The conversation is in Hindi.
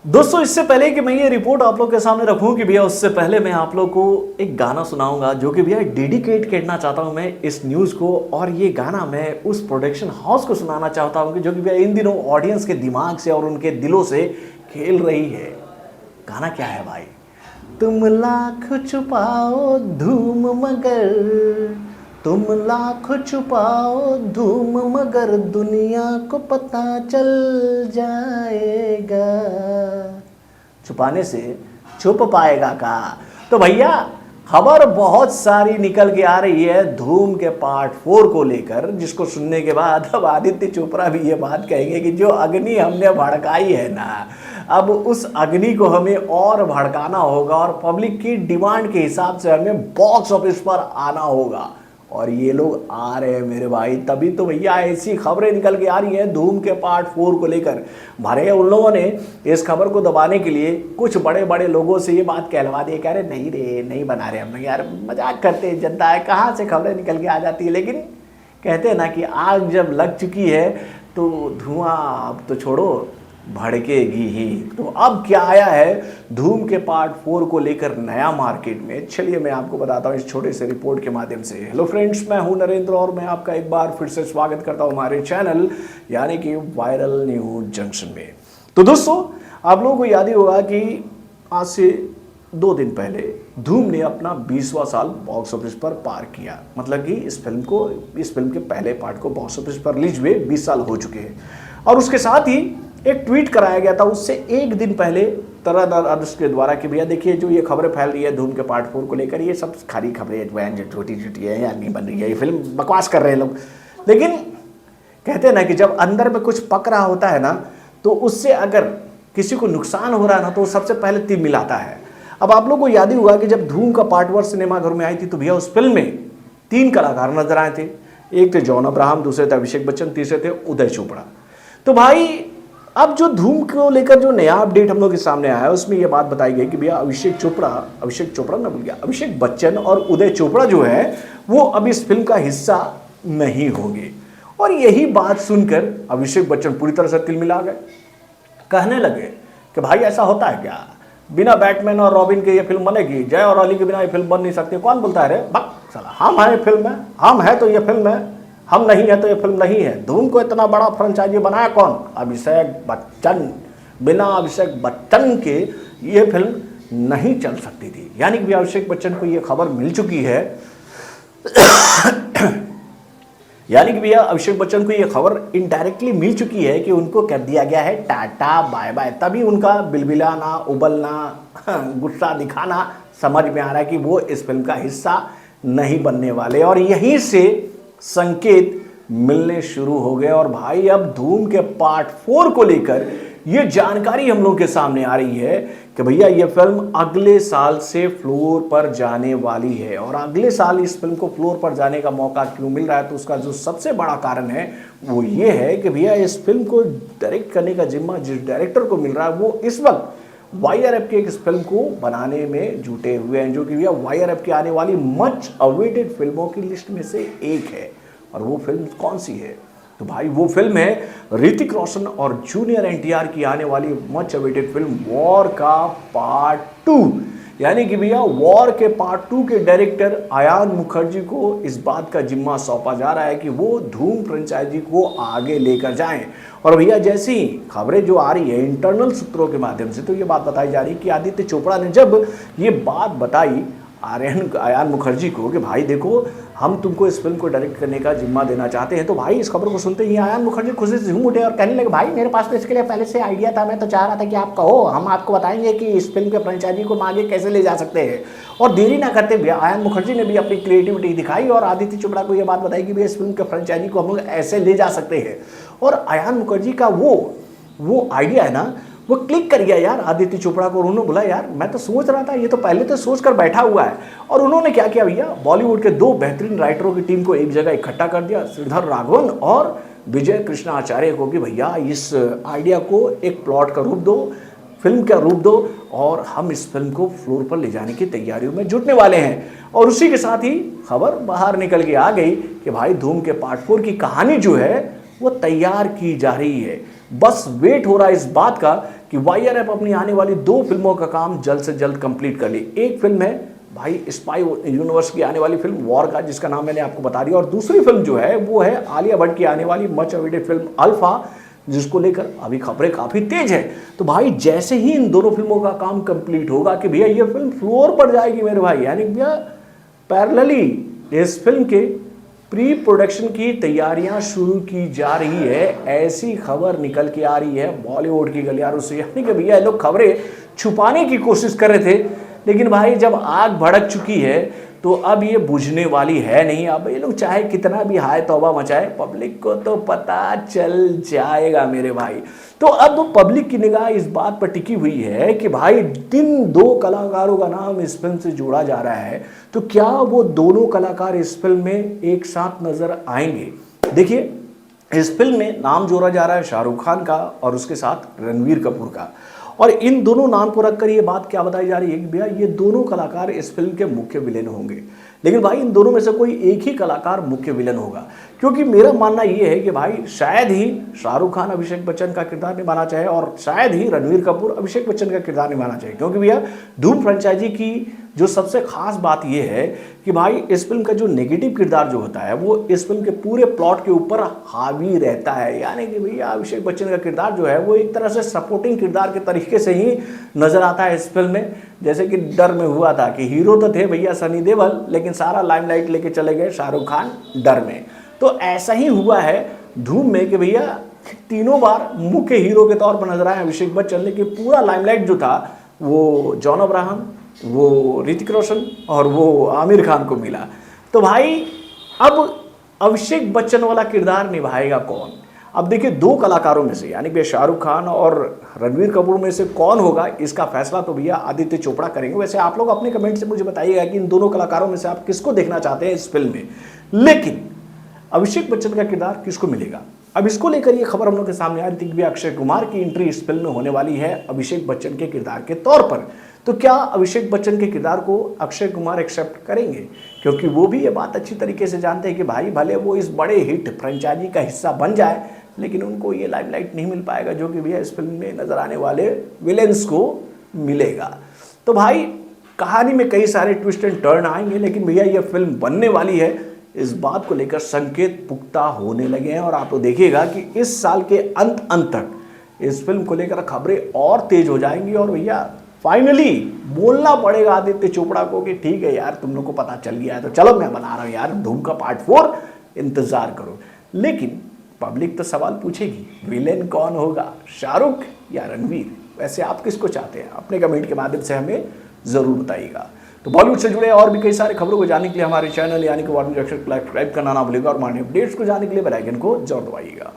दोस्तों, इससे पहले कि मैं ये रिपोर्ट आप लोग के सामने रखूं कि भैया, उससे पहले मैं आप लोग को एक गाना सुनाऊंगा जो कि भैया डेडिकेट करना चाहता हूं मैं इस न्यूज़ को। और ये गाना मैं उस प्रोडक्शन हाउस को सुनाना चाहता हूं कि जो कि भैया इन दिनों ऑडियंस के दिमाग से और उनके दिलों से खेल रही है। गाना क्या है भाई? तुम लाख छुपाओ धूम मगर, तुम लाख छुपाओ धूम मगर दुनिया को पता चल जाएगा। छुपाने से छुप पाएगा का? तो भैया, खबर बहुत सारी निकल के आ रही है धूम के पार्ट 4 को लेकर, जिसको सुनने के बाद अब आदित्य चोपड़ा भी ये बात कहेंगे कि जो अग्नि हमने भड़काई है ना, अब उस अग्नि को हमें और भड़काना होगा और पब्लिक की डिमांड के हिसाब से हमें बॉक्स ऑफिस पर आना होगा। और ये लोग आ रहे हैं मेरे भाई, तभी तो भैया ऐसी खबरें निकल के आ रही हैं धूम के पार्ट 4 को लेकर। भरे उन लोगों ने इस खबर को दबाने के लिए कुछ बड़े बड़े लोगों से ये बात कहलवा दी, कह रहे नहीं रे, नहीं बना रहे हम लोग, यार मजाक करते हैं, जनता है कहाँ से खबरें निकल के आ जाती है। लेकिन कहते हैं ना कि आग जब लग चुकी है तो धुआं अब तो छोड़ो, भड़केगी ही। तो अब क्या आया है धूम के पार्ट 4 को लेकर नया मार्केट में, चलिए मैं आपको बताता हूँ इस छोटे से रिपोर्ट के माध्यम से। हेलो फ्रेंड्स, मैं हूं नरेंद्र और मैं आपका एक बार फिर से स्वागत करता हूं हमारे चैनल यानी कि वायरल न्यूज जंक्शन में। तो दोस्तों, आप लोगों को याद ही होगा कि आज से 2 दिन पहले धूम ने अपना 20वां साल बॉक्स ऑफिस पर पार किया। मतलब कि इस फिल्म के पहले पार्ट को बॉक्स ऑफिस पर रिलीज हुए 20 साल हो चुके हैं। और उसके साथ ही एक ट्वीट कराया गया था उससे एक दिन पहले तरह के द्वारा कि भैया देखिए, जो ये खबरें फैल रही है धूम के पार्ट 4 को लेकर, ये सब खाली खबरें जो छोटी छोटी है यार, नहीं बन रही है, ये फिल्म बकवास कर रहे हैं लोग। लेकिन कहते हैं ना कि जब अंदर में कुछ पक रहा होता है ना, तो उससे अगर किसी को नुकसान हो रहा है ना, तो सबसे पहले तीर मिलाता है। अब आप लोग को याद ही होगा कि जब धूम का पार्ट 1 सिनेमाघर में आई थी तो भैया उस फिल्म में 3 कलाकार नजर आए थे। एक थे जॉन अब्राहम, दूसरे थे अभिषेक बच्चन, तीसरे थे उदय चोपड़ा। तो भाई, अब जो धूम को लेकर जो नया अपडेट हम लोग के सामने आया है उसमें यह बात बताई गई कि भैया अभिषेक बच्चन और उदय चोपड़ा जो है वो अब इस फिल्म का हिस्सा नहीं होंगे। और यही बात सुनकर अभिषेक बच्चन पूरी तरह से तिलमिला गए। कहने लगे कि भाई ऐसा होता है क्या, बिना बैटमैन और रॉबिन के ये फिल्म बनेगी? जय और अली के बिना ये फिल्म बन नहीं सकती। कौन बोलता है रे बक साला, हम हैं फिल्म में, हम है तो ये फिल्म है, हम नहीं है तो ये फिल्म नहीं है। धूम को इतना बड़ा फ्रेंचाइजी बनाया कौन? अभिषेक बच्चन। बिना अभिषेक बच्चन के ये फिल्म नहीं चल सकती थी। यानी कि अभिषेक बच्चन को ये खबर मिल चुकी है यानी कि भैया अभिषेक बच्चन को ये खबर इनडायरेक्टली मिल चुकी है कि उनको कर दिया गया है टाटा बाय बाय। तभी उनका बिलबिलाना, उबलना, गुस्सा दिखाना समझ में आ रहा है कि वो इस फिल्म का हिस्सा नहीं बनने वाले। और यहीं से संकेत मिलने शुरू हो गए। और भाई, अब धूम के पार्ट 4 को लेकर ये जानकारी हम लोगों के सामने आ रही है कि भैया ये फिल्म अगले साल से फ्लोर पर जाने वाली है। और अगले साल इस फिल्म को फ्लोर पर जाने का मौका क्यों मिल रहा है, तो उसका जो सबसे बड़ा कारण है वो ये है कि भैया इस फिल्म को डायरेक्ट करने का जिम्मा जिस डायरेक्टर को मिल रहा है वो इस वक्त YRF के इस फिल्म को बनाने में जुटे हुए हैं, जो कि भैया YRF की आने वाली मच अवेटेड फिल्मों की लिस्ट में से एक है। और वो फिल्म कौन सी है? तो भाई वो फिल्म है ऋतिक रोशन और जूनियर NTR की आने वाली मच अवेटेड फिल्म वॉर का पार्ट 2। यानी कि भैया वॉर के पार्ट 2 के डायरेक्टर अयान मुखर्जी को इस बात का जिम्मा सौंपा जा रहा है कि वो धूम फ्रेंचाइजी को आगे लेकर जाएं। और भैया जैसी खबरें जो आ रही है इंटरनल सूत्रों के माध्यम से, तो ये बात बताई जा रही है कि आदित्य चोपड़ा ने जब ये बात बताई अयान मुखर्जी को कि भाई देखो, हम तुमको इस फिल्म को डायरेक्ट करने का जिम्मा देना चाहते हैं, तो भाई इस खबर को सुनते ही अयान मुखर्जी खुशी से झूम उठे और कहने लगे भाई मेरे पास तो इसके लिए पहले से आइडिया था, मैं तो चाह रहा था कि आप कहो, हम आपको बताएंगे कि इस फिल्म के फ्रेंचाइजी को आगे कैसे ले जा सकते हैं। और देरी ना करते हुए अयान मुखर्जी ने भी अपनी क्रिएटिविटी दिखाई और आदित्य चोपड़ा को यह बात बताई कि इस फिल्म के फ्रेंचाइजी को हम लोग ऐसे ले जा सकते हैं। और अयान मुखर्जी का वो आइडिया है ना, वो क्लिक कर गया यार आदित्य चोपड़ा को। उन्होंने बोला यार मैं तो सोच रहा था, ये तो पहले तो सोच कर बैठा हुआ है। और उन्होंने क्या किया भैया, बॉलीवुड के 2 बेहतरीन राइटरों की टीम को एक जगह इकट्ठा कर दिया, श्रीधर राघवन और विजय कृष्णा आचार्य को, कि भैया इस आइडिया को एक प्लॉट का रूप दो, फिल्म का रूप दो, और हम इस फिल्म को फ्लोर पर ले जाने की तैयारियों में जुटने वाले हैं। और उसी के साथ ही खबर बाहर निकल के आ गई कि भाई धूम के पार्ट 4 की कहानी जो है वो तैयार की जा रही है। बस वेट हो रहा है इस बात का कि YRF अपनी आने वाली 2 फिल्मों का काम जल्द से जल्द कंप्लीट कर ली। एक फिल्म है भाई स्पाई यूनिवर्स की आने वाली फिल्म वॉर का, जिसका नाम मैंने आपको बता दिया, और दूसरी फिल्म जो है वो है आलिया भट्ट की आने वाली मच अवेटेड फिल्म अल्फा, जिसको लेकर अभी खबरें काफी तेज है। तो भाई जैसे ही इन दोनों फिल्मों का काम कंप्लीट होगा कि भैया ये फिल्म फ्लोर पर जाएगी मेरे भाई, यानी भैया पैरेलली इस फिल्म के प्री प्रोडक्शन की तैयारियां शुरू की जा रही है, ऐसी खबर निकल के आ रही है बॉलीवुड की गलियारों से। यानी कि भैया ये लोग खबरें छुपाने की कोशिश कर रहे थे, लेकिन भाई जब आग भड़क चुकी है तो अब ये बुझने वाली है नहीं। अब ये लोग चाहे कितना भी हाय तौबा मचाए, पब्लिक को तो पता चल जाएगा मेरे भाई। तो अब पब्लिक की निगाह इस बात पर टिकी हुई है कि भाई जिन 2 कलाकारों का नाम इस फिल्म से जोड़ा जा रहा है, तो क्या वो दोनों कलाकार इस फिल्म में एक साथ नजर आएंगे। देखिए, इस फिल्म में नाम जोड़ा जा रहा है शाहरुख खान का और उसके साथ रणवीर कपूर का, और इन दोनों नाम को रखकर ये बात क्या बताई जा रही है कि भैया ये दोनों कलाकार इस फिल्म के मुख्य विलेन होंगे। लेकिन भाई इन दोनों में से कोई एक ही कलाकार मुख्य विलेन होगा, क्योंकि मेरा मानना ये है कि भाई शायद ही शाहरुख खान अभिषेक बच्चन का किरदार निभाना चाहे और शायद ही रणवीर कपूर अभिषेक बच्चन का किरदार निभाना चाहिए। क्योंकि भैया धूम फ्रेंचाइजी की जो सबसे खास बात यह है कि भाई इस फिल्म का जो नेगेटिव किरदार जो होता है वो इस फिल्म के पूरे प्लॉट के ऊपर हावी रहता है। यानी कि भैया अभिषेक बच्चन का किरदार जो है वो एक तरह से सपोर्टिंग किरदार के तरीके से ही नजर आता है इस फिल्म में। जैसे कि डर में हुआ था कि हीरो तो थे भैया सनी देओल, लेकिन सारा लाइमलाइट लेके चले गए शाहरुख खान डर में। तो ऐसा ही हुआ है धूम में कि भैया तीनों बार मुख्य हीरो के तौर पर नजर आए अभिषेक बच्चन, लेकिन पूरा लाइमलाइट जो था वो जॉन अब्राहम, वो ऋतिक रोशन और वो आमिर खान को मिला। तो भाई अब अभिषेक बच्चन वाला किरदार निभाएगा कौन। अब देखिए 2 कलाकारों में से यानी कि शाहरुख खान और रणवीर कपूर में से कौन होगा, इसका फैसला तो भैया आदित्य चोपड़ा करेंगे। वैसे आप लोग अपने कमेंट से मुझे बताइएगा कि इन दोनों कलाकारों में से आप किसको देखना चाहते हैं इस फिल्म में। लेकिन अभिषेक बच्चन का किरदार किसको मिलेगा, अब इसको लेकर ये खबर हम लोग के सामने आ रही थी कि अक्षय कुमार की एंट्री इस फिल्म में होने वाली है अभिषेक बच्चन के किरदार के तौर पर। तो क्या अभिषेक बच्चन के किरदार को अक्षय कुमार एक्सेप्ट करेंगे, क्योंकि वो भी ये बात अच्छी तरीके से जानते हैं कि भाई भले वो इस बड़े हिट फ्रेंचाइजी का हिस्सा बन जाए, लेकिन उनको ये लाइमलाइट नहीं मिल पाएगा जो कि भैया इस फिल्म में नजर आने वाले विलेंस को मिलेगा। तो भाई कहानी में कई सारे ट्विस्ट एंड टर्न आएंगे, लेकिन भैया ये फिल्म बनने वाली है, इस बात को लेकर संकेत पुख्ता होने लगे हैं। और आप तो देखिएगा कि इस साल के अंत तक इस फिल्म को लेकर खबरें और तेज हो जाएंगी और भैया फाइनली बोलना पड़ेगा आदित्य चोपड़ा को कि ठीक है यार, तुम लोग को पता चल गया है तो चलो मैं बना रहा हूँ यार धूम का पार्ट 4, इंतजार करो। लेकिन पब्लिक तो सवाल पूछेगी विलेन कौन होगा, शाहरुख या रणवीर। वैसे आप किसको चाहते हैं, अपने कमेंट के माध्यम से हमें जरूर बताइएगा। तो बॉलीवुड से जुड़े और भी कई सारे खबरों को जानने के लिए हमारे चैनल यानी कि वार्निंग सब्सक्राइब करना ना भूलिएगा और हमारे अपडेट्स को जानने के लिए बेल आइकन को जरूर दबाइएगा।